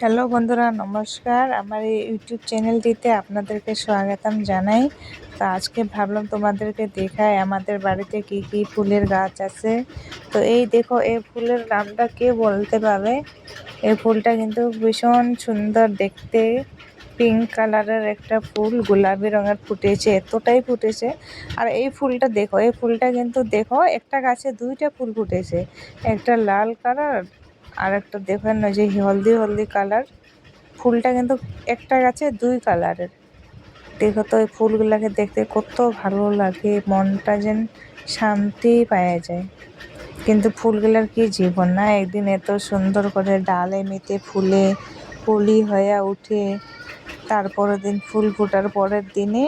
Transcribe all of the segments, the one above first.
Hello বন্ধুরা, নমস্কার। আমার এই ইউটিউব চ্যানেলটিতে আপনাদেরকে স্বাগতম জানাই। তো আজকে ভাবলাম তোমাদেরকে দেখাই আমাদের বাড়িতে কি কি ফুলের গাছ আছে। তো এই দেখো, এই ফুলের নামটা কে বলতে পারবে? এই ফুলটা কিন্তু ভীষণ সুন্দর দেখতে। পিঙ্ক কালারের একটা ফুল গোলাপি রঙের ফুটেছে, এতটাই ফুটেছে। আর এই ফুলটা দেখো, এই ফুলটা কিন্তু দেখো, একটা গাছে দুইটা ফুল ফুটেছে। একটা লাল কালার আর একটা দেখেন ওই যে হলদি হলদি কালার। ফুলটা কিন্তু একটা গাছে দুই কালারের। দেখো তো এই ফুলগুলাকে দেখতে কত ভালো লাগে, মনটা যেন শান্তি পাওয়া যায়। কিন্তু ফুলগুলার কি জীবন না, একদিন এত সুন্দর করে ডালে মেতে ফুলে কলি হয়ে উঠে, তারপরের দিন ফুল ফোটার পরের দিনে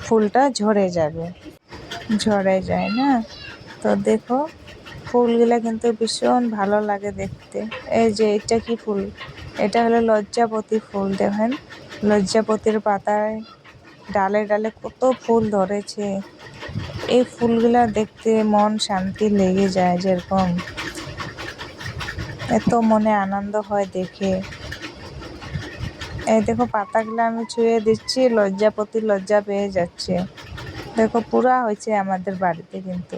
ফুলটা ঝরে যাবে, ঝরে যায় না। তো দেখো ফুলগুলা কিন্তু ভীষণ ভালো লাগে দেখতে। এই যে এটা কি ফুল? এটা হলো লজ্জাপতি ফুল। দেখেন লজ্জাপতির পাতায় ডালে ডালে কত ফুল ধরেছে। এই ফুলগুলা দেখতে মন শান্তি লেগে যায়, যেরকম এত মনে আনন্দ হয় দেখে। এই দেখো পাতাগুলো আমি ছুঁয়ে দিচ্ছি, লজ্জাপতি লজ্জা পেয়ে যাচ্ছে। দেখো পুরা হয়েছে আমাদের বাড়িতে। কিন্তু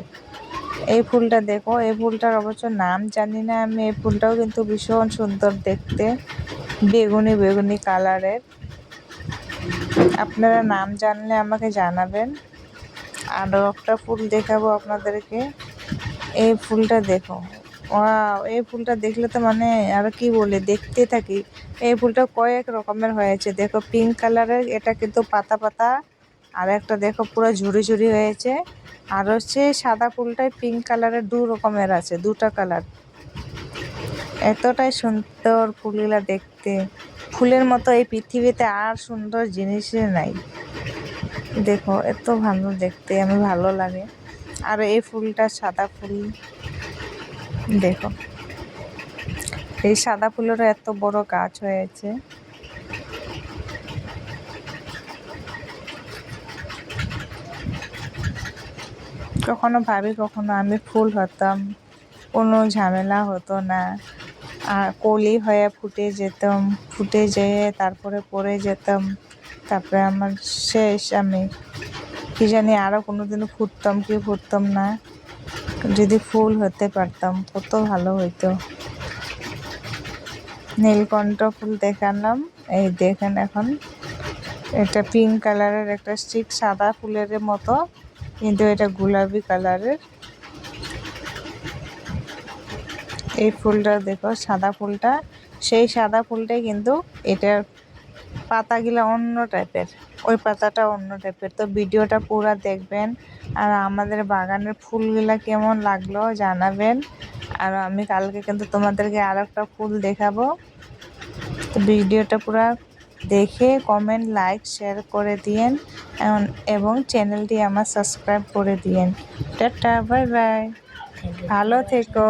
এই ফুলটা দেখো, এই ফুলটার অবশ্য নাম জানি না আমি। এই ফুলটাও কিন্তু ভীষণ সুন্দর দেখতে, বেগুনি বেগুনি কালারের। আপনারা নাম জানলে আমাকে জানাবেন। আরও একটা ফুল দেখাবো আপনাদেরকে। এই ফুলটা দেখো, ওয়াও! এই ফুলটা দেখলে তো মানে আর কি বলে, দেখতে থাকি। এই ফুলটা কয়েক রকমের হয়েছে। দেখো পিঙ্ক কালারের, এটা কিন্তু পাতা পাতা। আর একটা দেখো পুরো ঝুড়ি ঝুড়ি হয়েছে। আর হচ্ছে সাদা ফুলটাই পিঙ্ক কালারের, দু রকমের আছে, দুটা কালার। এতটাই সুন্দর ফুলগুলা দেখতে। ফুলের মতো এই পৃথিবীতে আর সুন্দর জিনিসই নাই। দেখো এত ভালো দেখতে, আমি ভালো লাগে। আর এই ফুলটা সাদা ফুল। দেখো এই সাদা ফুলেরও এত বড় গাছ হয়েছে। কখনো ভাবি কখনো আমি ফুল হতাম, কোনো ঝামেলা হতো না। আর কলি হয়ে ফুটে যেতাম, ফুটে যেয়ে তারপরে পড়ে যেতাম। তারপরে আমার শেষ, আমি কি জানি আরও কোনোদিনও ফুটতাম কি ফুটতাম না। যদি ফুল হতে পারতাম কত ভালো হইতো। নীলকণ্ঠ ফুল দেখালাম, এই দেখেন এখন এটা পিঙ্ক কালারের, একটা স্টিক সাদা ফুলের মতো, কিন্তু এটা গোলাপি কালারের। এই ফুলটা দেখো, সাদা ফুলটা, সেই সাদা ফুলটাই কিন্তু এটার পাতাগুলা অন্য টাইপের, ওই পাতাটা অন্য টাইপের। তো ভিডিওটা পুরো দেখবেন। আর আমাদের বাগানের ফুলগুলা কেমন লাগলো জানাবেন। আর আমি কালকে কিন্তু তোমাদেরকে আর একটা ফুল দেখাবো। তো ভিডিওটা পুরো দেখে কমেন্ট লাইক শেয়ার করে দিয়েন, এবং চ্যানেলটি আমার সাবস্ক্রাইব করে দিয়েন। টাটা, বাই বাই, ভালো থেকো।